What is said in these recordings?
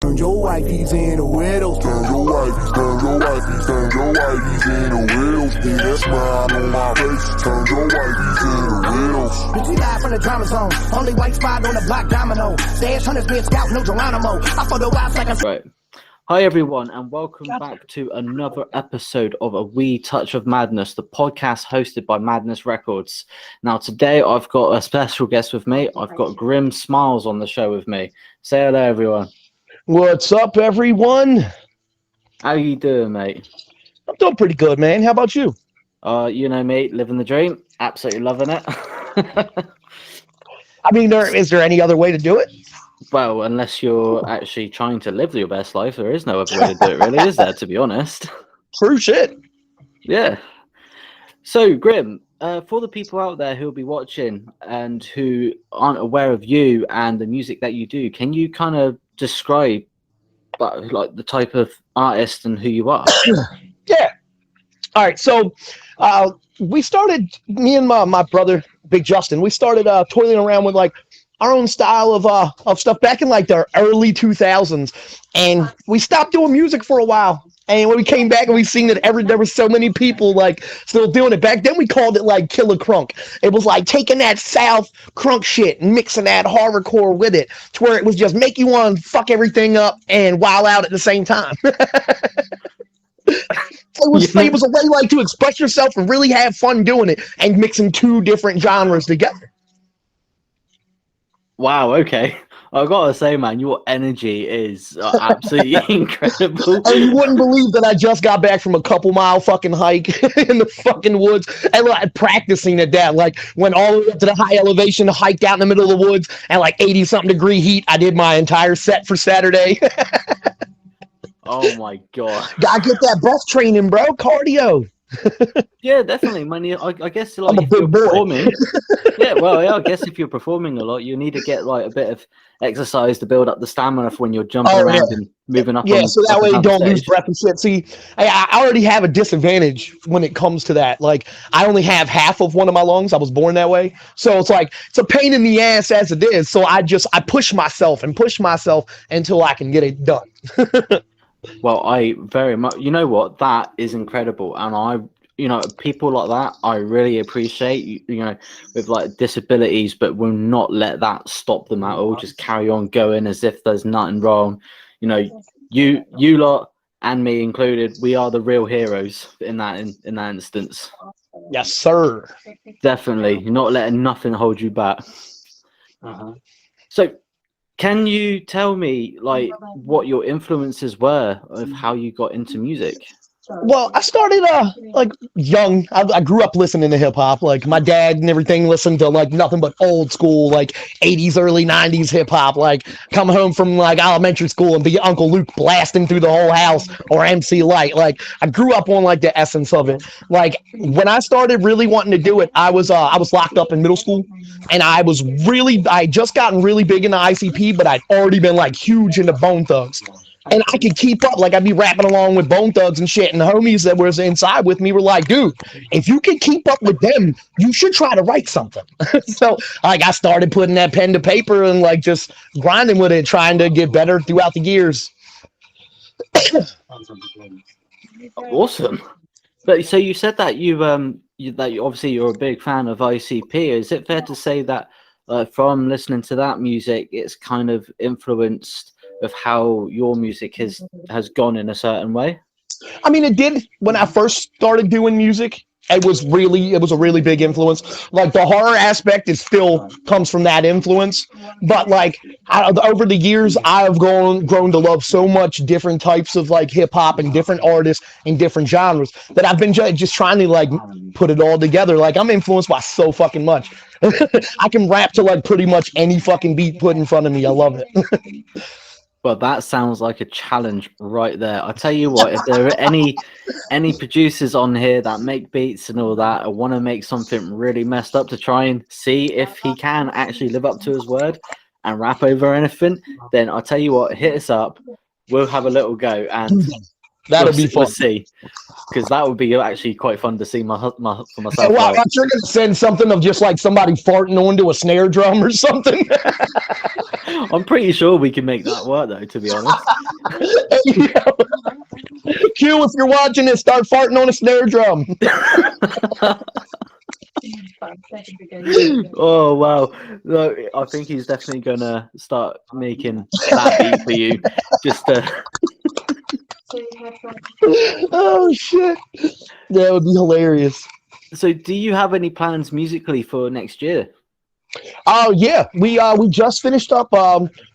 Turn your wifeys into widows. Turn your wifeys into widows. See that smile on my face. Turn your wifeys into widows. Bitch, we live from the drama zone. Only white spot on the block, domino. Stash hunters, been scouts, no Geronimo. I photo wives like a... Right. Hi, everyone, and welcome back to another episode of A Wee Touch of Madness, the podcast hosted by Madness Records. Now, today I've got a special guest with me. I've got Grim Smilezz on the show with me. Say hello, everyone. What's up, everyone? How you doing, mate? I'm doing pretty good, man. How about you? You know me, living the dream. Absolutely loving it. I mean, is there any other way to do it? Well, unless you're actually trying to live your best life, there is no other way to do it, really, is there, to be honest? True shit. Yeah. So, Grim, for the people out there who'll be watching and who aren't aware of you and the music that you do, can you kind of describe like the type of artist and who you are? Yeah. All right. So we started, me and my brother, Big Justin, we started toiling around with like our own style of stuff back in like the early 2000s. And we stopped doing music for a while. And when we came back and we seen that there were so many people like still doing it. Back then we called it like Killer Crunk. It was like taking that South crunk shit and mixing that horrorcore with it to where it was just make you want to fuck everything up and wild out at the same time. It was a way like to express yourself and really have fun doing it and mixing two different genres together. Wow, okay. I've got to say, man, your energy is absolutely incredible. And you wouldn't believe that I just got back from a couple mile fucking hike in the fucking woods and like practicing at that. Like went all the way up to the high elevation, hiked out in the middle of the woods at like 80-something degree heat. I did my entire set for Saturday. Oh my god. Gotta get that breath training, bro. Cardio. Yeah, definitely, man. I guess like I'm a if big you're boy. performing, I guess if you're performing a lot, you need to get like a bit of exercise to build up the stamina for when you're jumping around and moving up. Yeah, so that way you don't lose stage. breath and shit. See, I already have a disadvantage when it comes to that. Like, I only have half of one of my lungs. I was born that way. So it's like, it's a pain in the ass as it is. So I push myself until I can get it done. Well, I very much, you know what, that is incredible. And people like that, I really appreciate, with like disabilities, but will not let that stop them at all. Just carry on going as if there's nothing wrong. You lot and me included, we are the real heroes in that instance. Yes, sir. Definitely. You're not letting nothing hold you back. So, can you tell me, like, what your influences were of how you got into music? Well, I started like young. I grew up listening to hip hop. Like my dad and everything listened to like nothing but old school, like 80s, early 90s hip hop. Like come home from like elementary school and be Uncle Luke blasting through the whole house or MC Light. Like I grew up on like the essence of it. Like when I started really wanting to do it, I was locked up in middle school, and I had just gotten really big into ICP, but I'd already been like huge into Bone Thugs. And I could keep up, like I'd be rapping along with Bone Thugs and shit, and the homies that was inside with me were like, dude, if you can keep up with them, you should try to write something. So like I started putting that pen to paper and like just grinding with it, trying to get better throughout the years. Awesome. But so you said that obviously you're a big fan of ICP. Is it fair to say that from listening to that music, it's kind of influenced of how your music has gone in a certain way? I mean, it did when I first started doing music. It was a really big influence. Like the horror aspect, it still comes from that influence. But like over the years, I've grown to love so much different types of like hip hop and different artists and different genres that I've been just trying to like put it all together. Like I'm influenced by so fucking much. I can rap to like pretty much any fucking beat put in front of me. I love it. Well, that sounds like a challenge right there. I tell you what, if there are any producers on here that make beats and all that, or want to make something really messed up to try and see if he can actually live up to his word and rap over anything, then I'll tell you what, hit us up. We'll have a little go. And That'll be fun. We'll see, because that would be actually quite fun to see for myself. Well, Like, I'm sure gonna send something of just like somebody farting onto a snare drum or something. I'm pretty sure we can make that work, though. To be honest. Q, if you're watching this, start farting on a snare drum. Oh wow! Look, I think he's definitely gonna start making that beat for you. Just Oh shit, that would be hilarious. So, do you have any plans musically for next year? Oh yeah, we just finished up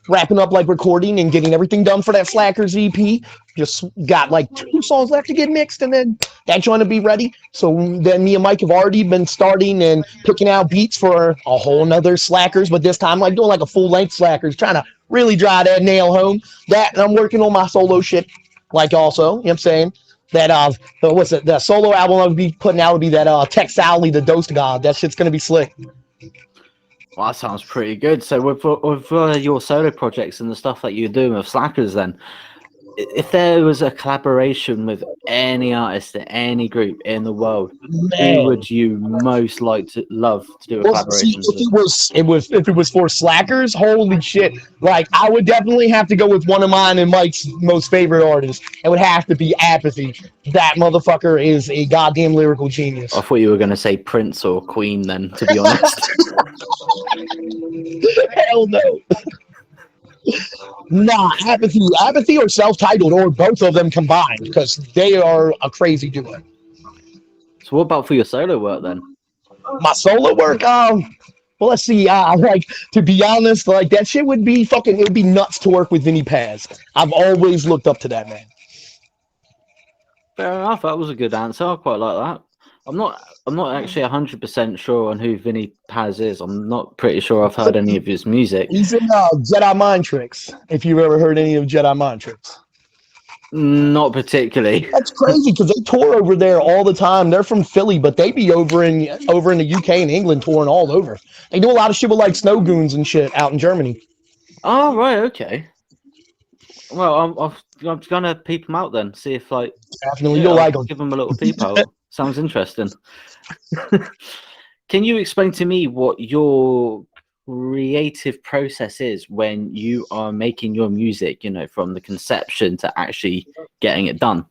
wrapping up like recording and getting everything done for that Slackers EP. Just got like 2 songs left to get mixed, and then that joint to be ready. So then me and Mike have already been starting and picking out beats for a whole nother Slackers, but this time like doing like a full length Slackers, trying to really drive that nail home. That, and I'm working on my solo shit, like also, you know what I'm saying? That what's it? The solo album I'll be putting out would be that Tex Sally, the Dose God. That shit's gonna be slick. Well, that sounds pretty good. So, with your solo projects and the stuff that you're doing with Slackers, then, if there was a collaboration with any artist in any group in the world, who would you most love to do a collaboration with? If it was for Slackers, holy shit! Like I would definitely have to go with one of mine and Mike's most favorite artists. It would have to be Apathy. That motherfucker is a goddamn lyrical genius. I thought you were going to say Prince or Queen. Then, to be honest. Hell no. Nah, Apathy or Self-Titled, or both of them combined, because they are a crazy duo. So what about for your solo work then? My solo work, well, let's see. Like, to be honest, like that shit would be fucking. It would be nuts to work with Vinny Paz. I've always looked up to that man. Fair enough. That was a good answer. I quite like that. I'm not actually 100% sure on who Vinny Paz is. I'm not pretty sure I've heard any of his music. He's in Jedi Mind Tricks. If you've ever heard any of Jedi Mind Tricks. Not particularly. That's crazy because they tour over there all the time. They're from Philly, but they be over in the UK and England touring all over. They do a lot of shit with like Snow Goons and shit out in Germany. Oh right, okay. Well, I'm gonna peep them out then. See if like definitely you'll like them. Give them a little peep out. Sounds interesting. Can you explain to me what your creative process is when you are making your music, from the conception to actually getting it done?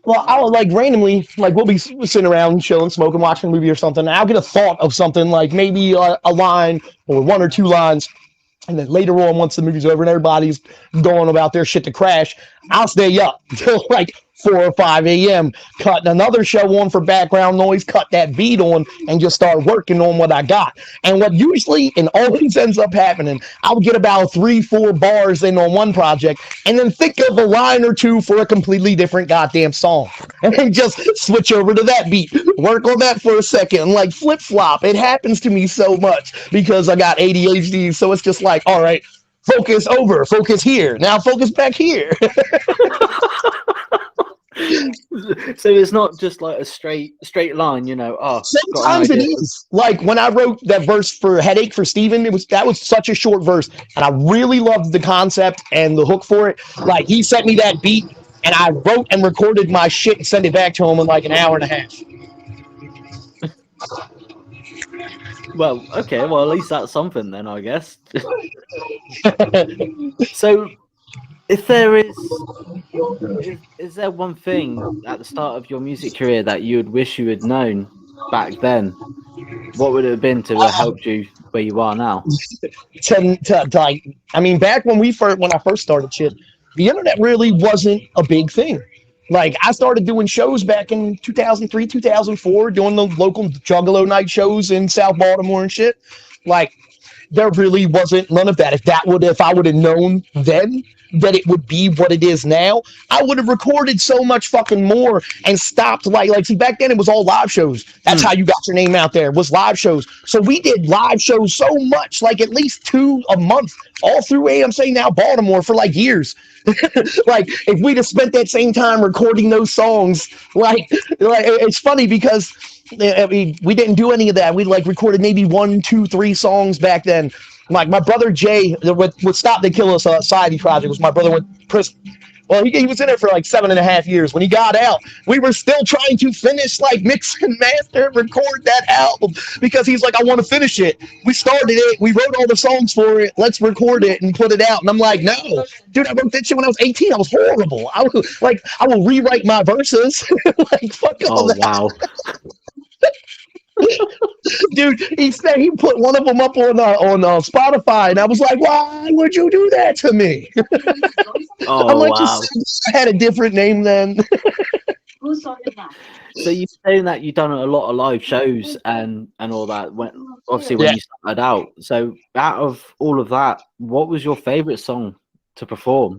Well, I'll like randomly, like we'll be sitting around chilling, smoking, watching a movie or something. And I'll get a thought of something like maybe a line or 1 or 2 lines. And then later on, once the movie's over and everybody's going about their shit to crash, I'll stay up till like 4 or 5 a.m. cutting another show on for background noise, cut that beat on, and just start working on what I got. And what usually and always ends up happening, I'll get about 3-4 bars in on one project, and then think of a line or 2 for a completely different goddamn song, and then just switch over to that beat, work on that for a second, like flip flop. It happens to me so much because I got ADHD, so it's just like, all right, focus over, focus here, now focus back here. So it's not just like a straight line, Sometimes it is. Like when I wrote that verse for Headache for Steven, that was such a short verse, and I really loved the concept and the hook for it. Like he sent me that beat, and I wrote and recorded my shit and sent it back to him in like an hour and a half. Well, okay, well at least that's something then, I guess. So if there is there one thing at the start of your music career that you would wish you had known back then? What would it have been to have helped you where you are now? Back when I first started shit, the internet really wasn't a big thing. Like I started doing shows back in 2003, 2004, doing the local Juggalo night shows in South Baltimore and shit. Like there really wasn't none of that. If I would have known then that it would be what it is now, I would have recorded so much fucking more and stopped see, back then it was all live shows. That's how you got your name out there, was live shows. So we did live shows so much, like at least 2 a month, all through AMC now Baltimore for like years. Like if we'd have spent that same time recording those songs, like it's funny because we didn't do any of that. We recorded maybe 1, 2, 3 songs back then. Like my brother Jay with Stop They Kill Us Society project was my brother with Well, he was in it for like 7.5 years. When he got out, we were still trying to finish, like, mix and master, record that album because he's like, I want to finish it. We started it. We wrote all the songs for it. Let's record it and put it out. And I'm like, no, dude, I wrote that shit when I was 18. I was horrible. I will rewrite my verses. Like, fuck all Oh that. wow. Dude, he said he put one of them up on Spotify, and I was like, why would you do that to me? Oh I'm like, wow. I had a different name then. So you're saying that you've done a lot of live shows and all that when Yeah. you started out. So out of all of that, what was your favorite song to perform?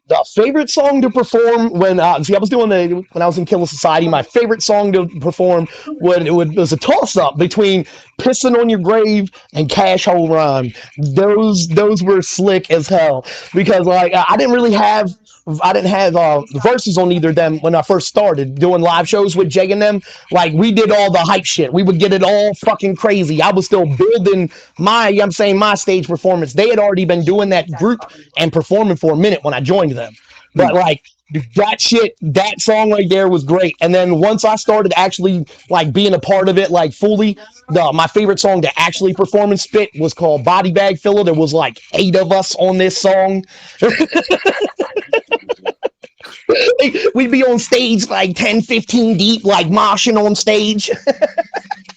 The favorite song to perform when I was when I was in Killer Society, my favorite song to perform was a toss up between "Pissing on Your Grave" and "Cash Hole Rhyme." Those were slick as hell because like I didn't have verses on either of them when I first started doing live shows with Jay and them. Like we did all the hype shit. We would get it all fucking crazy. I was still building my stage performance. They had already been doing that group and performing for a minute when I joined them. But like that song right there was great. And then once I started actually like being a part of it, like fully, my favorite song to actually perform and spit was called Body Bag Filler. There was like 8 of us on this song. We'd be on stage like 10, 15 deep, like moshing on stage.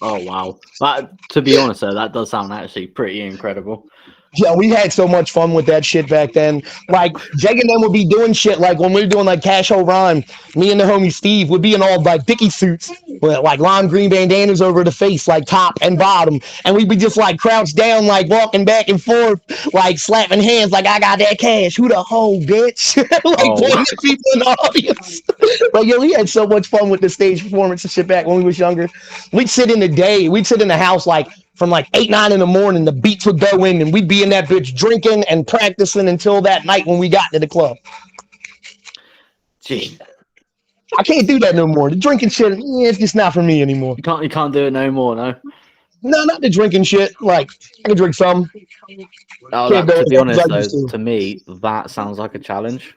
Oh wow. But to be honest though, that does sound actually pretty incredible. Yeah, we had so much fun with that shit back then. Like, Jake and them would be doing shit like when we were doing like Cash Hole Rhyme, me and the homie Steve would be in all like Dickie suits with like lime green bandanas over the face, like top and bottom. And we'd be just like crouched down, like walking back and forth, like slapping hands, like I got that cash. Who the hoe, bitch? Like pointing at people in the audience. Like, yo, we had so much fun with the stage performance and shit back when we was younger. We'd sit in the house like from like 8, 9 in the morning, the beats would go in and we'd be in that bitch drinking and practicing until that night when we got to the club. Gee. I can't do that no more. The drinking shit, it's just not for me anymore. You can't do it no more, no? No, not the drinking shit. Like, I can drink some. Oh, Can't that, do to be it honest like I used though, to. to me, that sounds like a challenge.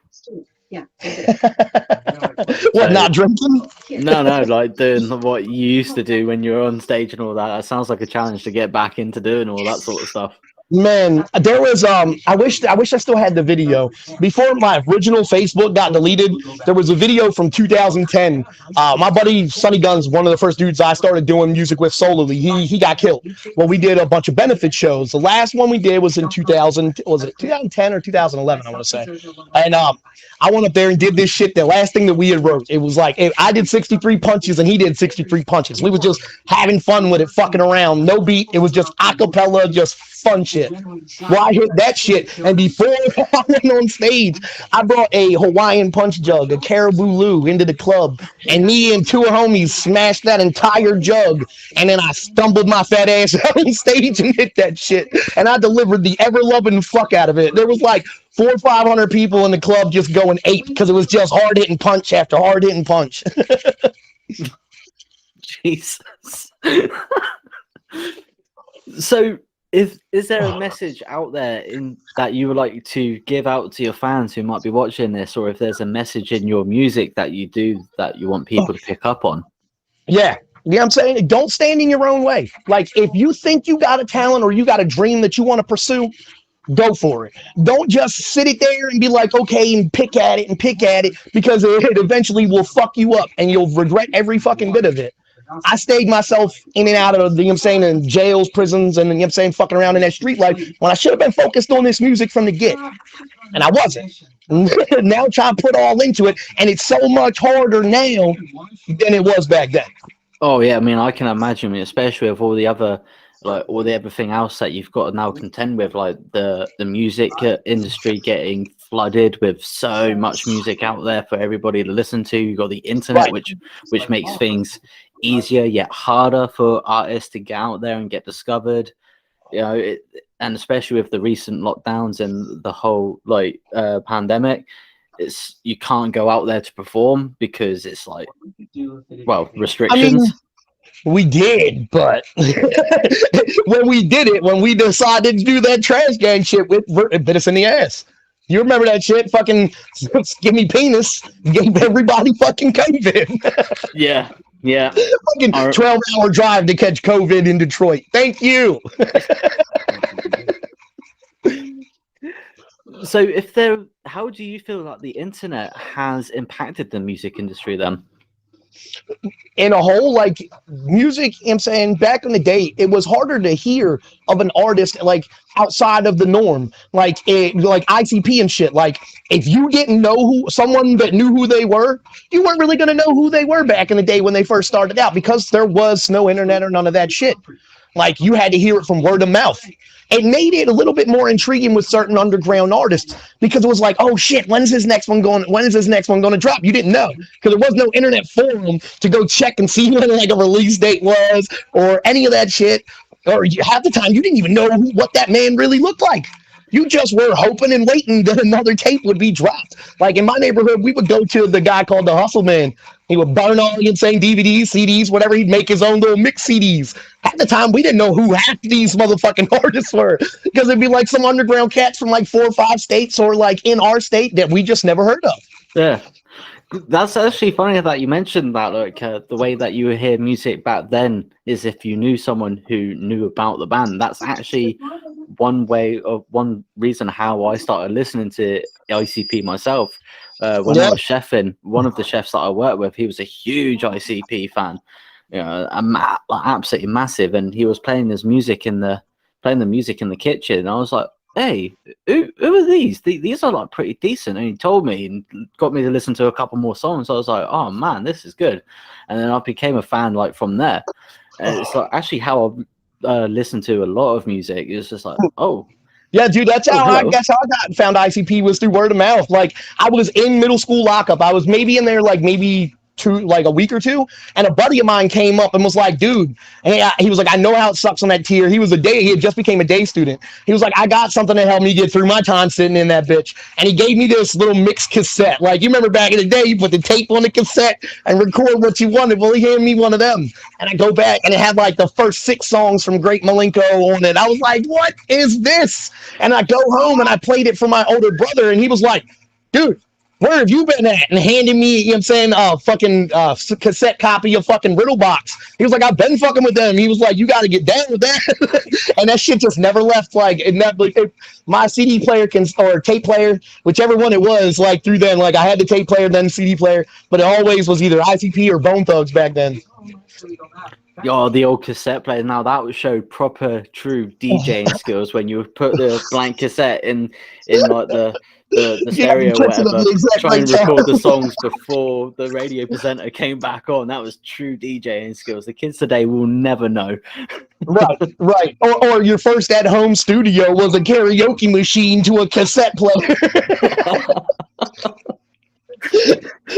What, not drinking? No, like doing what you used to do when you were on stage and all that. That sounds like a challenge to get back into doing all that sort of stuff. Man, there was I wish I still had the video. Before my original Facebook got deleted, there was a video from 2010. My buddy Sonny Gunn's one of the first dudes I started doing music with solely. He got killed. Well, we did a bunch of benefit shows. The last one we did was in 2010 or 2011, I want to say. And I went up there and did this shit. The last thing that we had wrote, it was like I did 63 punches and he did 63 punches. We were just having fun with it, fucking around. No beat. It was just acapella, just fun shit. Well, I hit that shit, and before I went on stage, I brought a Hawaiian punch jug, a Caribou Lou, into the club, and me and 2 homies smashed that entire jug, and then I stumbled my fat ass out on stage and hit that shit, and I delivered the ever-loving fuck out of it. There was like 400 or 500 people in the club just going ape because it was just hard-hitting punch after hard-hitting punch. Jesus. So, is there a message out there that you would like to give out to your fans who might be watching this, or if there's a message in your music that you do that you want people to pick up on? Yeah. Yeah, I'm saying don't stand in your own way. Like, if you think you got a talent or you got a dream that you want to pursue, go for it. Don't just sit it there and be like, okay, and pick at it, because it eventually will fuck you up and you'll regret every fucking bit of it. I stayed myself in and out of, in jails, prisons, and, fucking around in that street life when I should have been focused on this music from the get. And I wasn't. Now try to put all into it, and it's so much harder now than it was back then. Oh, yeah, I mean, I can imagine, especially with all the other, like, all the everything else that you've got to now contend with, like the music industry getting flooded with so much music out there for everybody to listen to. You've got the internet, Right. which makes things easier yet harder for artists to get out there and get discovered, and especially with the recent lockdowns and the whole pandemic, you can't go out there to perform because it's like, well, restrictions. I mean, we did, but when we decided to do that trash gang shit, it bit us in the ass. You remember that shit? Fucking give me penis. Gave everybody fucking COVID. Yeah, yeah. Fucking 12-hour drive to catch COVID in Detroit. Thank you. So how do you feel like the internet has impacted the music industry then? In a whole, like, music, I'm saying, back in the day, it was harder to hear of an artist like outside of the norm, like ICP and shit. Like, if you didn't know someone that knew who they were, you weren't really gonna know who they were back in the day when they first started out, because there was no internet or none of that shit. Like, you had to hear it from word of mouth. It made it a little bit more intriguing with certain underground artists, because it was like, oh shit, when is this next one going to drop? You didn't know, because there was no internet forum to go check and see when like a release date was or any of that shit. Or half the time you didn't even know what that man really looked like. You just were hoping and waiting that another tape would be dropped. Like, in my neighborhood, we would go to the guy called the Hustle Man. He would burn all the insane DVDs, CDs, whatever. He'd make his own little mix CDs. At the time, we didn't know who half these motherfucking artists were, because it'd be like some underground cats from like 4 or 5 states, or like in our state, that we just never heard of. Yeah. That's actually funny that you mentioned that. Like, the way that you would hear music back then is if you knew someone who knew about the band. That's actually one reason how I started listening to ICP myself. When I was chefing, one of the chefs that I worked with, he was a huge ICP fan, like absolutely massive, and he was playing the music in the kitchen, and I was like, hey, who are these? These are like pretty decent. And he told me and got me to listen to a couple more songs. So I was like, oh man, this is good. And then I became a fan like from there. And it's like actually how I've listened to a lot of music. It's just like, oh. Yeah, dude, that's how I found ICP, was through word of mouth. Like, I was in middle school lockup. I was maybe in there like maybe a week or two, and a buddy of mine came up and was like, dude, and he was like, I know how it sucks on that tier. He had just became a day student. He was like, I got something to help me get through my time sitting in that bitch. And he gave me this little mixed cassette. Like, you remember back in the day, you put the tape on the cassette and record what you wanted. Well, he handed me one of them, and I go back and it had like the first 6 songs from Great Malenko on it. I was like, what is this? And I go home and I played it for my older brother, and he was like, dude, where have you been at? And handing me, you know what I'm saying, fucking cassette copy of fucking Riddle Box. He was like, I've been fucking with them. He was like, you got to get down with that. And that shit just never left. Like, my CD player or tape player, whichever one it was, like through then, like I had the tape player, then CD player, but it always was either ICP or Bone Thugs back then. Yo, the old cassette player. Now that would show proper, true DJing skills when you put the blank cassette in like the stereo or whatever, trying to record the songs before the radio presenter came back on. That was true DJing skills. The kids today will never know. Right. Or your first at-home studio was a karaoke machine to a cassette player.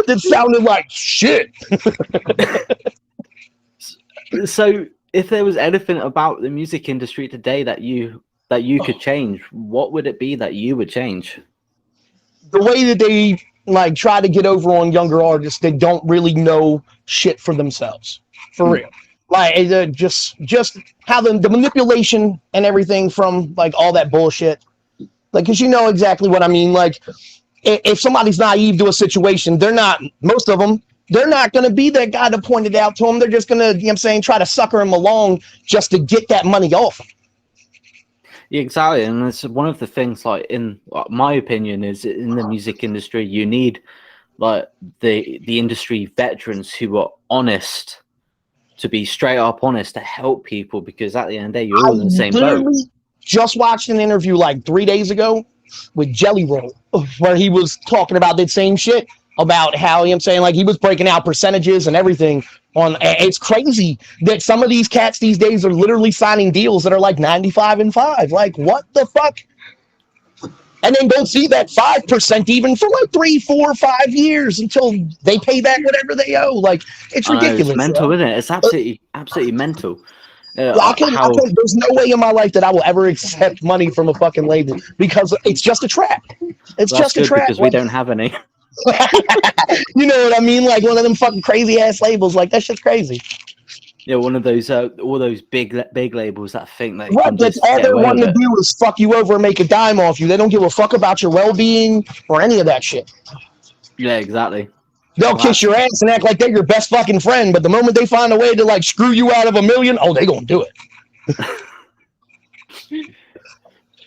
That sounded like shit. So, if there was anything about the music industry today that you could change, what would it be that you would change? The way that they like try to get over on younger artists that don't really know shit for themselves, for real. Like, just how the manipulation and everything from like all that bullshit. Like, cause you know exactly what I mean. Like, if somebody's naive to a situation, most of them, they're not going to be that guy to point it out to them. They're just going to, you know what I'm saying, try to sucker him along just to get that money off. Yeah, exactly. And it's one of the things, like, in my opinion, is in the music industry, you need like the industry veterans who are honest, to be straight up honest, to help people, because at the end of the day, you're all in the same boat. Just watched an interview like 3 days ago with Jelly Roll, where he was talking about that same shit. About how, you know what I'm saying, like he was breaking out percentages and everything on. It's crazy that some of these cats these days are literally signing deals that are like 95-5. Like, what the fuck? And then don't see that 5% even for like 3, 4, 5 years until they pay back whatever they owe. Like, it's ridiculous. It's mental, isn't it? It's absolutely mental. There's no way in my life that I will ever accept money from a fucking label, because it's just a trap. It's just a trap. Because we don't have any. You know what I mean? Like one of them fucking crazy ass labels. Like, that shit's crazy. Yeah, one of those all those big labels that think that you Right, can that's just all get they're away with wanting to it. do is fuck you over and make a dime off you. They don't give a fuck about your well-being or any of that shit. Yeah, exactly. They'll kiss your ass and act like they're your best fucking friend, but the moment they find a way to like screw you out of $1 million, oh, they gonna do it.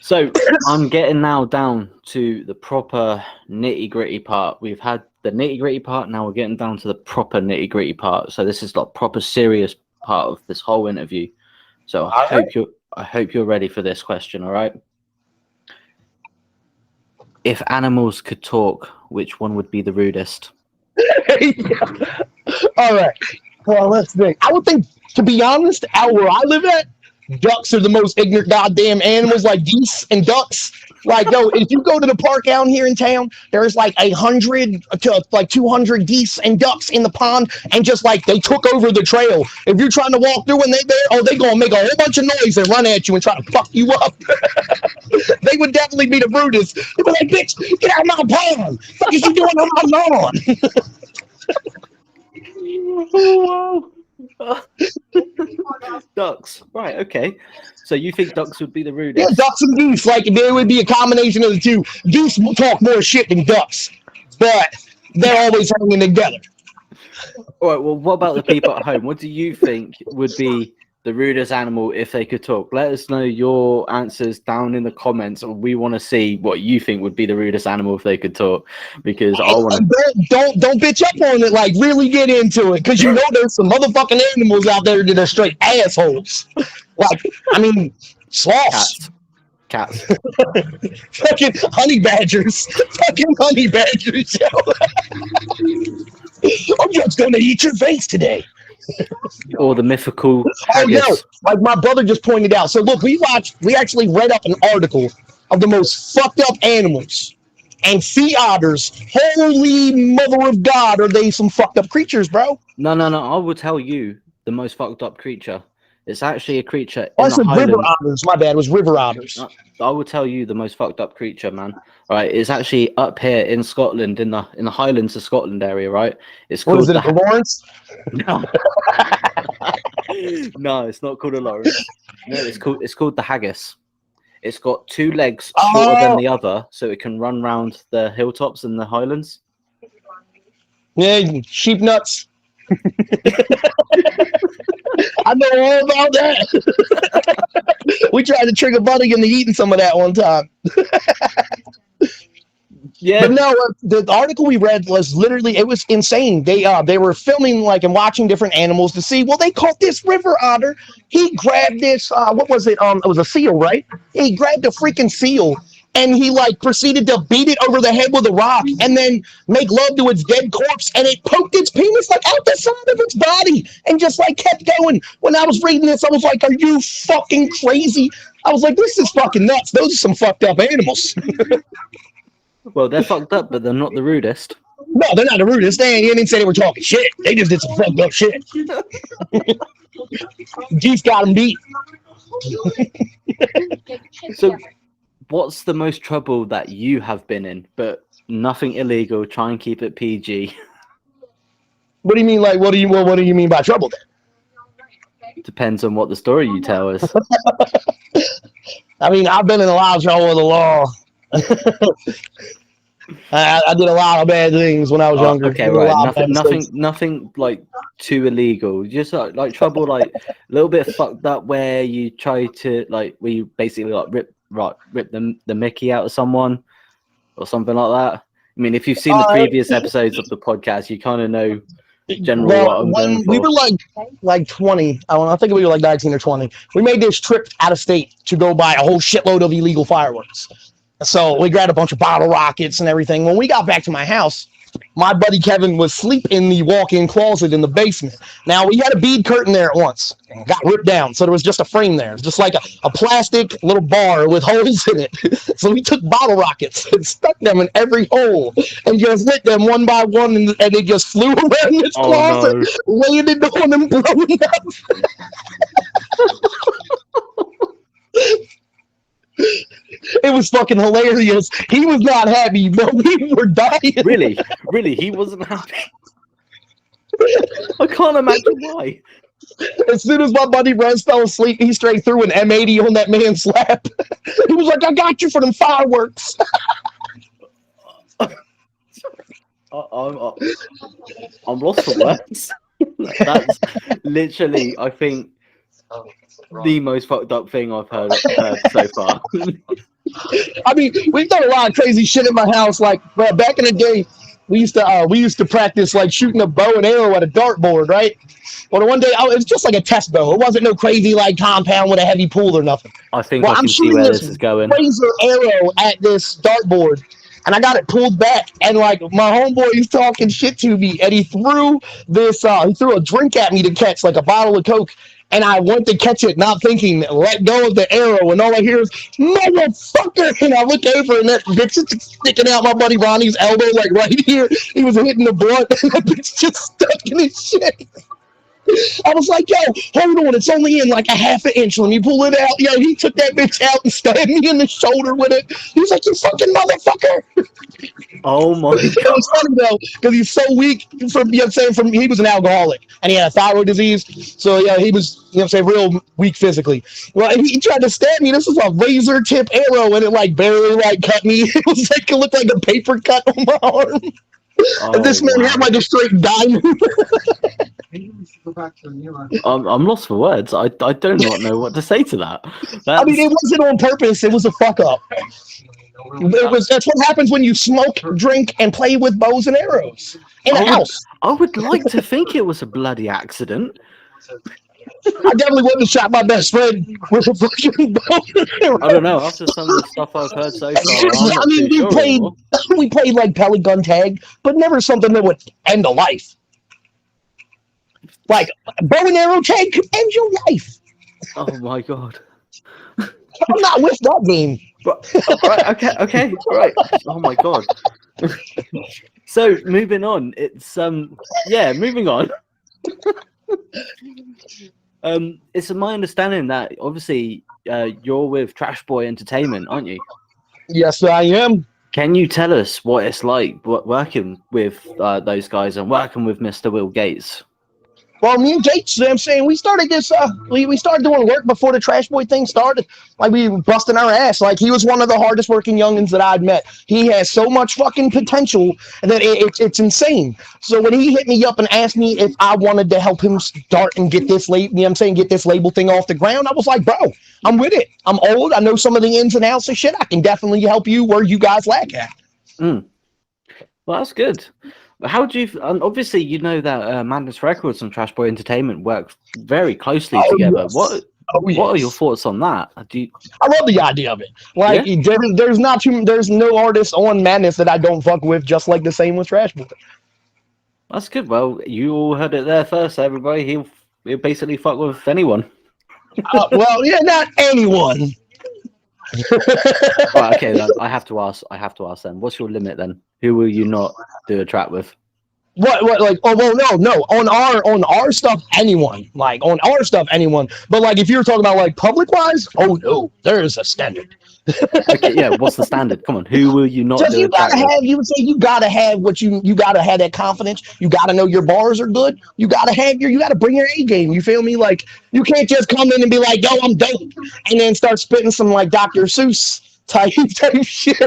So I'm getting now down to the proper nitty gritty part. We've had the nitty gritty part. Now we're getting down to the proper nitty gritty part. So this is like proper serious part of this whole interview. So I hope you're ready for this question. All right. If animals could talk, which one would be the rudest? Yeah. All right. Well, let's think. I would think, to be honest, out where I live at, ducks are the most ignorant goddamn animals, like geese and ducks. Like, yo, if you go to the park out here in town, there's like 100 to like 200 geese and ducks in the pond, and just like they took over the trail. If you're trying to walk through and they gonna make a whole bunch of noise and run at you and try to fuck you up. They would definitely be the rudest. They'd be like, bitch, get out of my pond. What is you doing on my lawn? Ducks, right? Okay, so you think ducks would be the Yeah, rudest? ducks and geese. Like, there would be a combination of the two. Geese talk more shit than ducks, but they're always hanging together. All right. Well, what about the people at home? What do you think would be the rudest animal if they could talk? Let us know your answers down in the comments. We want to see what you think would be the rudest animal if they could talk, because I want to. Don't bitch up on it. Like, really get into it, because you know there's some motherfucking animals out there that are straight assholes. Like, I mean, sloths. Cats. Fucking honey badgers. Fucking honey badgers, yo. I'm just gonna eat your face today. Or the mythical haggis. Oh, no. Like my brother just pointed out. So look, we actually read up an article of the most fucked up animals. And sea otters, holy mother of God, are they some fucked up creatures, bro? No. I will tell you the most fucked up creature. It's actually a creature Oh, in the Highlands. river otters. My bad. It was river otters. I will tell you the most fucked up creature, man. Right, it's actually up here in Scotland, in the Highlands of Scotland area. Right, it's called. What is it, the Lawrence? No. No, it's not called a Lawrence. No, it's called the haggis. It's got 2 legs shorter than the other, so it can run round the hilltops in the Highlands. Yeah, sheep nuts. I know all about that. We tried to trigger Buddy into eating some of that one time. Yeah. But no, the article we read was literally, it was insane. They were filming like and watching different animals to see. Well, they caught this river otter. He grabbed this. What was it? It was a seal, right? He grabbed a freaking seal. And he like proceeded to beat it over the head with a rock and then make love to its dead corpse, and it poked its penis like out the side of its body and just like kept going. When I was reading this, I was like, are you fucking crazy? I was like, this is fucking nuts. Those are some fucked up animals. Well, they're fucked up, but they're not the rudest. No, they're not the rudest. They didn't say they were talking shit. They just did some fucked up shit. Geese got them beat. So what's the most trouble that you have been in? But nothing illegal. Try and keep it PG. What do you mean? Like, what do you mean by trouble then? Depends on what the story you tell us. I mean, I've been in a lot of trouble with the law. I did a lot of bad things when I was younger. Okay, right. Nothing like too illegal. Just like trouble, like a little bit fucked up, where you try to where you basically like rip the Mickey out of someone or something like that. I mean, if you've seen the previous episodes of the podcast, you kind of know generally what I'm going for. We were like 20. I think we were like 19 or 20. We made this trip out of state to go buy a whole shitload of illegal fireworks. So we grabbed a bunch of bottle rockets and everything. When we got back to my house, my buddy Kevin was asleep in the walk-in closet in the basement. Now, we had a bead curtain there at once. And it got ripped down, so there was just a frame there. Just like a plastic little bar with holes in it. So we took bottle rockets and stuck them in every hole and just lit them one by one, and they just flew around this closet, landed on them, blowing up. It was fucking hilarious. He was not happy, but we were dying. Really, he wasn't happy. I can't imagine why. As soon as my buddy Rez fell asleep, he straight threw an M80 on that man's lap. He was like, I got you for them fireworks. I'm lost for words. That's literally, I think, the most fucked up thing I've heard so far. I mean, we've done a lot of crazy shit in my house. Like, bro, back in the day, we used to practice like shooting a bow and arrow at a dartboard, right? Well, the one day, it was just like a test bow. It wasn't no crazy like compound with a heavy pool or nothing. I think Well, I I'm can see shooting where this this is going. razor arrow at this dartboard, and I got it pulled back, and like my homeboy is talking shit to me, and he threw a drink at me to catch, like a bottle of Coke, and I went to catch it, not thinking, let go of the arrow, and all I hear is motherfucker, and I look over, and that bitch is sticking out my buddy Ronnie's elbow, like right here. He was hitting the blunt, and that bitch just stuck in his shit. I was like, yo, hold on, it's only in like a half an inch. Let me pull it out. Yo, he took that bitch out and stabbed me in the shoulder with it. He was like, you fucking motherfucker. Oh my It god. was funny though, because he's so weak from, you know what I'm saying, he was an alcoholic and he had a thyroid disease. So yeah, he was, you know what I'm saying, real weak physically. Well, he tried to stab me. This was a razor tip arrow and it like barely like cut me. It was like, it looked like a paper cut on my arm. Oh, This man had like a straight diamond. I'm lost for words. I do not know what to say to that. I mean, it wasn't on purpose. It was a fuck up. That's what happens when you smoke, drink, and play with bows and arrows in a house. I would like to think it was a bloody accident. I definitely wouldn't have shot my best friend with a fucking bow and arrow. I don't know. After some of the stuff I've heard so far, I mean, we played like pellet gun tag, but never something that would end a life. Like bow and arrow tag could end your life. Oh my god. I'm not with that game. Right, okay, right. Oh my god. So moving on, it's moving on. It's my understanding that obviously you're with Trash Boy Entertainment, aren't you? Yes, I am. Can you tell us what it's like working with those guys and working with Mr. Will Gates? Well, me and Gates, you know what I'm saying, we started this, we started doing work before the Trash Boy thing started. Like, we were busting our ass. Like, he was one of the hardest working youngins that I'd met. He has so much fucking potential that it's insane. So when he hit me up and asked me if I wanted to help him start and get this label, you know what I'm saying, get this label thing off the ground, I was like, bro, I'm with it. I'm old. I know some of the ins and outs of shit. I can definitely help you where you guys lack at. Well, that's good. How do you? Obviously, you know that Madness Records and Trash Boy Entertainment work very closely together. Yes. What are your thoughts on that? I love the idea of it. Like, there's no artist on Madness that I don't fuck with. Just like the same with Trash Boy. That's good. Well, you all heard it there first, everybody. He'll basically fuck with anyone. Well, yeah, not anyone. Right, okay, then I have to ask then. What's your limit then? Who will you not do a track with? What like, oh well, no on our stuff, anyone, like on our stuff, anyone, but like if you're talking about like public wise, oh no, there is a standard. Okay, yeah, what's the standard? Come on, who will you not do You a track gotta with? have, you would say you gotta have what you gotta have that confidence. You gotta know your bars are good. You gotta bring your A game. You feel me? Like, you can't just come in and be like, yo, I'm dope, and then start spitting some like Dr. Seuss type shit.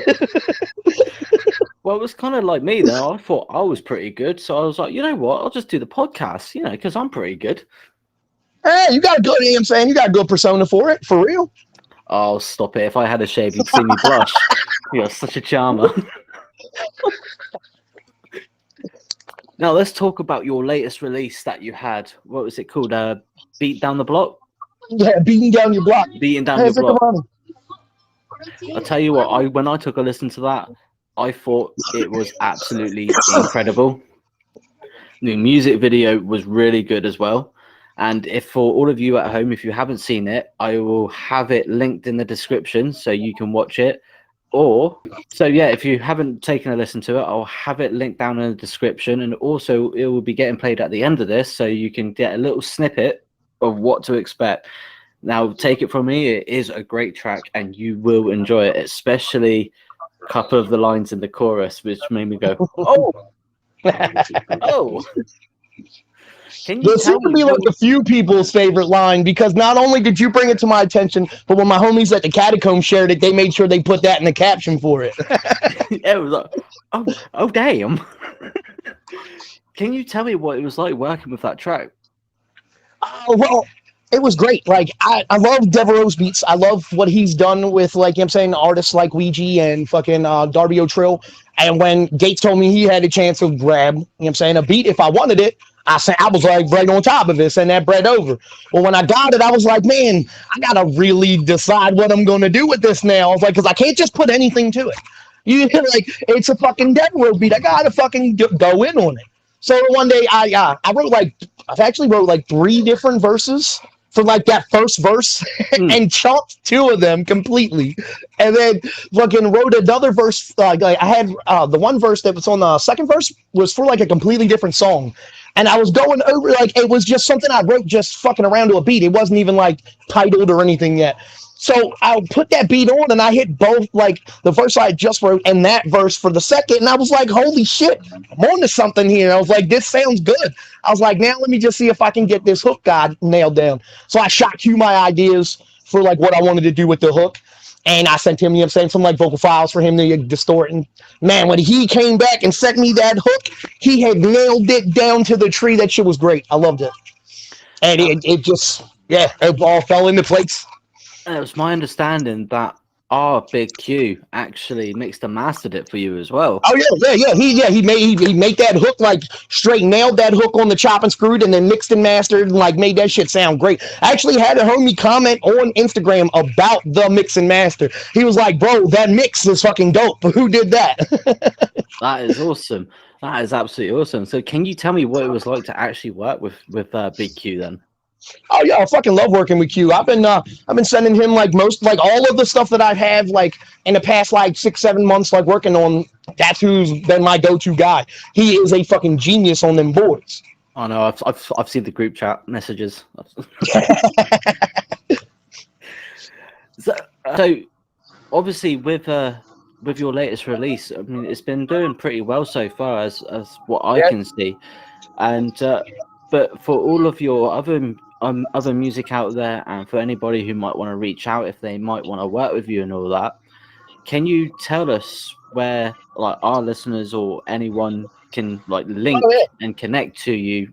Well, it was kind of like me though. I thought I was pretty good, so I was like, you know what? I'll just do the podcast, because I'm pretty good. Hey, you got a good, you know what I'm saying? You got a good persona for it, for real. Oh, stop it. If I had a shave, you'd see me blush. You're such a charmer. Now, let's talk about your latest release that you had. What was it called? Beat Down the Block? Yeah, beating down your block. Beating Down Your Block. I'll tell you what, when I took a listen to that, I thought it was absolutely incredible. The music video was really good as well. And if for all of you at home, if you haven't seen it, I will have it linked in the description so you can watch it. If you haven't taken a listen to it, I'll have it linked down in the description. And also it will be getting played at the end of this so you can get a little snippet of what to expect. Now, take it from me, it is a great track and you will enjoy it, especially a couple of the lines in the chorus, which made me go, oh, oh. Can you This tell seemed to me be like what a few people's favorite line because not only did you bring it to my attention, but when my homies at the Catacomb shared it, they made sure they put that in the caption for it. it was like, oh damn. Can you tell me what it was like working with that track? Well, it was great. Like I love Devereaux's beats. I love what he's done with like you know what I'm saying artists like Ouija and fucking Darby O'Trill. And when Gates told me he had a chance to grab, you know what I'm saying, a beat if I wanted it, I was like right on top of it, send that bread over. Well, when I got it, I was like, man, I gotta really decide what I'm gonna do with this now. I was like, because I can't just put anything to it. You like it's a fucking Devereaux beat. I gotta fucking go in on it. So one day I wrote like I've actually wrote like 3 different verses for like that first verse and chopped 2 of them completely, and then fucking wrote another verse. Like I had the one verse that was on the second verse was for like a completely different song, and I was going over like it was just something I wrote just fucking around to a beat. It wasn't even like titled or anything yet. So I put that beat on and I hit both like the verse I just wrote and that verse for the second. And I was like, holy shit, I'm on to something here. And I was like, this sounds good. I was like, now let me just see if I can get this hook guy nailed down. So I shot Q my ideas for like what I wanted to do with the hook. And I sent him, you know what I'm saying, some like vocal files for him to distort. And man, when he came back and sent me that hook, he had nailed it down to the tree. That shit was great. I loved it. And it just, yeah, it all fell into place. It was my understanding that our Big Q actually mixed and mastered it for you as well. Oh yeah. He made that hook like straight, nailed that hook on the chop and screwed, and then mixed and mastered and like made that shit sound great. I actually had a homie comment on Instagram about the mix and master. He was like, "Bro, that mix is fucking dope. Who did that?" That is awesome. That is absolutely awesome. So, can you tell me what it was like to actually work with Big Q then? Oh yeah, I fucking love working with Q. I've been sending him like most like all of the stuff that I've had like in the past like 6-7 months like working on. That's who's been my go-to guy. He is a fucking genius on them boards. I know. I've seen the group chat messages. so obviously with your latest release, I mean it's been doing pretty well so far as what I can see, and but for all of your other music out there, and for anybody who might want to reach out if they might want to work with you and all that, can you tell us where like our listeners or anyone can like link and connect to you?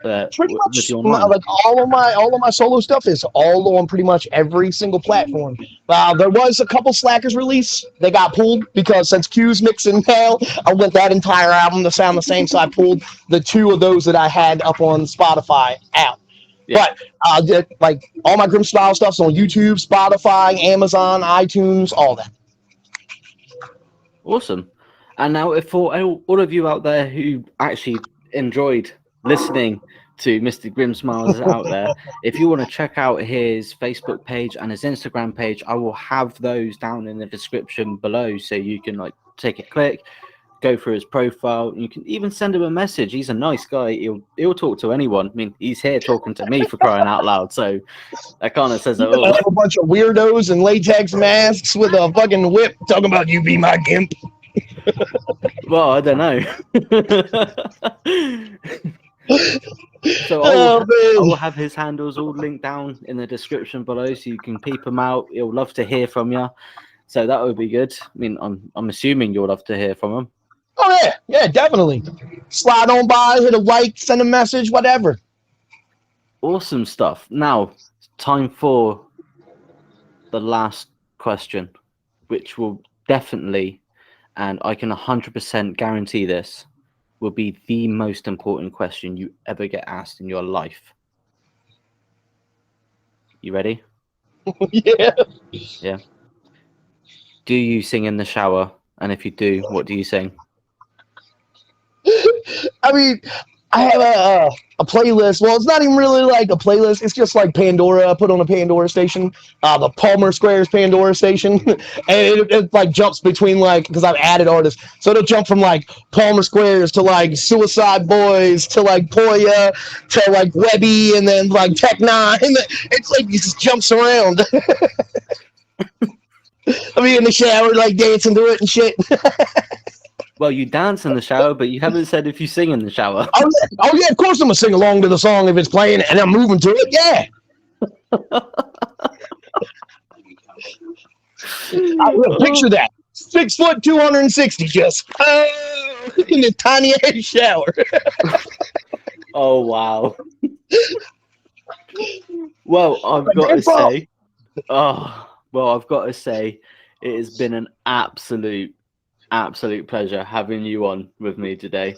Pretty much, like all of my solo stuff is all on pretty much every single platform. There was a couple Slackers release. They got pulled because since Q's mixing now, I want that entire album to sound the same. So I pulled the 2 of those that I had up on Spotify out. Yeah. But like all my Grim Smilezz stuff's on YouTube, Spotify, Amazon, iTunes, all that. Awesome. And now, if for all of you out there who actually enjoyed listening to Mr. Grim Smilezz out there, if you want to check out his Facebook page and his Instagram page, I will have those down in the description below, so you can like take a click, go through his profile. You can even send him a message. He's a nice guy. He'll talk to anyone. I mean, he's here talking to me for crying out loud. So that kind of says it all. A bunch of weirdos in latex masks with a fucking whip talking about you be my gimp. Well, I don't know. So I will have his handles all linked down in the description below, so you can peep him out. He'll love to hear from you. So that would be good. I mean, I'm assuming you'll love to hear from him. Oh yeah, definitely. Slide on by, hit a like, send a message, whatever. Awesome stuff. Now, time for the last question, which will definitely, and I can 100% guarantee this, will be the most important question you ever get asked in your life. You ready? Yeah. Yeah. Do you sing in the shower? And if you do, what do you sing? I mean, I have a playlist. Well, it's not even really like a playlist. It's just like Pandora. I put on a Pandora station, the Palmer Squares Pandora station, and it like jumps between like, because I've added artists, so it'll jump from like Palmer Squares to like Suicide Boys to like Poya to like Webby and then like Tech Nine. It's like it just jumps around. I mean, in the shower, like dancing to it and shit. Well, you dance in the shower, but you haven't said if you sing in the shower. Oh yeah, of course I'm gonna sing along to the song if it's playing and I'm moving to it. Yeah. Picture that. 6 foot 260 just in a tiny ass shower. Oh wow. Well, I've got to say, it has been an absolute pleasure having you on with me today.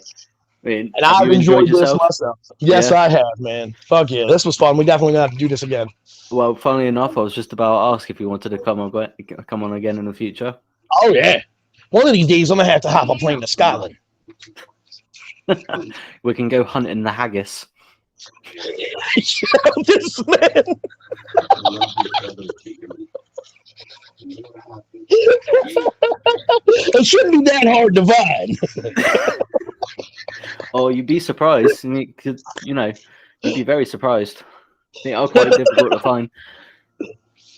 I mean, And I've enjoyed this yourself? myself. Yes, yeah. I have, man. Fuck yeah, this was fun. We definitely gonna have to do this again. Well, funnily enough, I was just about to ask if you wanted to come on again in the future. Oh yeah. One of these days, I'm gonna have to hop a plane to Scotland. We can go hunting the haggis. This man. It shouldn't be that hard to find. Oh, you'd be surprised. I mean, you'd be very surprised. They are quite difficult to find.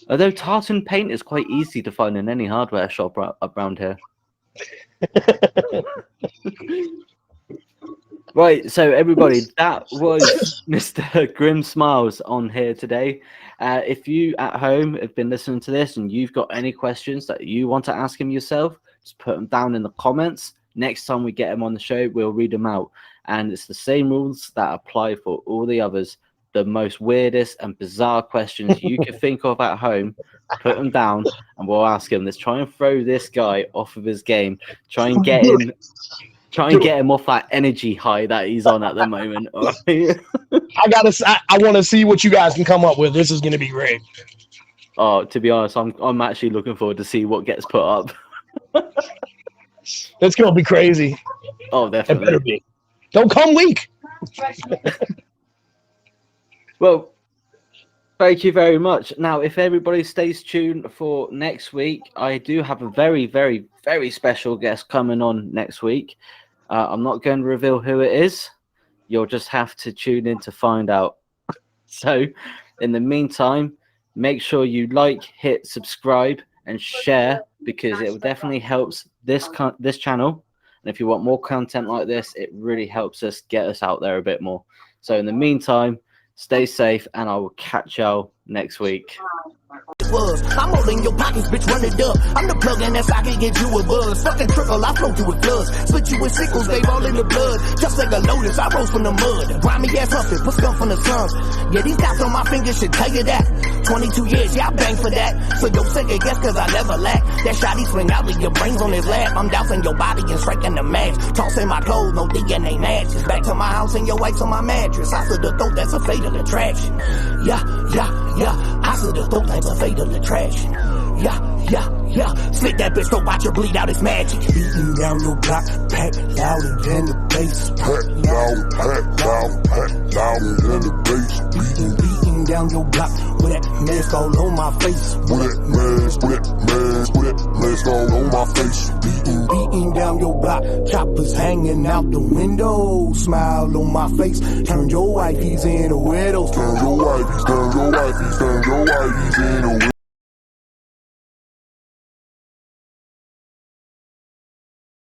Although tartan paint is quite easy to find in any hardware shop around here. Right, so everybody, that was Mr. Grim Smilezz on here today. If you at home have been listening to this and you've got any questions that you want to ask him yourself, just put them down in the comments. Next time we get him on the show, we'll read them out. And it's the same rules that apply for all the others. The most weirdest and bizarre questions you can think of at home, put them down and we'll ask him. Let's try and throw this guy off of his game. Try and get him off that energy high that he's on at the moment. I want to see what you guys can come up with. This is going to be great. Oh, to be honest, I'm actually looking forward to see what gets put up. It's going to be crazy. Oh, definitely. It better be. Don't come weak. Well, thank you very much. Now, if everybody stays tuned for next week, I do have a very, very, very special guest coming on next week. I'm not going to reveal who it is. You'll just have to tune in to find out. So, in the meantime, make sure you like, hit subscribe, and share because it definitely helps this channel. And if you want more content like this, it really helps us get us out there a bit more. So, in the meantime, stay safe, and I will catch y'all next week. I'm holding your pockets, bitch, run it up. I'm the plug in that socket, get you a buzz. Fucking trickle, I flow through with floods. Split you with sickles, they all in the blood. Just like a lotus, I rose from the mud. Grimy ass huffing, put scum from the slums. Yeah, these dots on my fingers should tell you that. 22 years, yeah, I bang for that. So don't second guess, cause I never lack. That shotty swing out, leave your brains on his lap. I'm dousing your body and striking the match. Tossing my clothes, no DNA matches. Back to my house and your wife's on my mattress. I said the throat, that's a fatal attraction. Yeah. I said the throat, that's a fatal attraction. Yeah. Slit that bitch, don't watch her bleed out, it's magic. Beating down your block, pack louder than the bass. Pack louder than the bass. Beating down your block with that mask all on my face. With that mask all on my face. Beating down your block, choppers hanging out the window. Smile on my face, turn your wifeys into widows. Turn your wifeys into widows.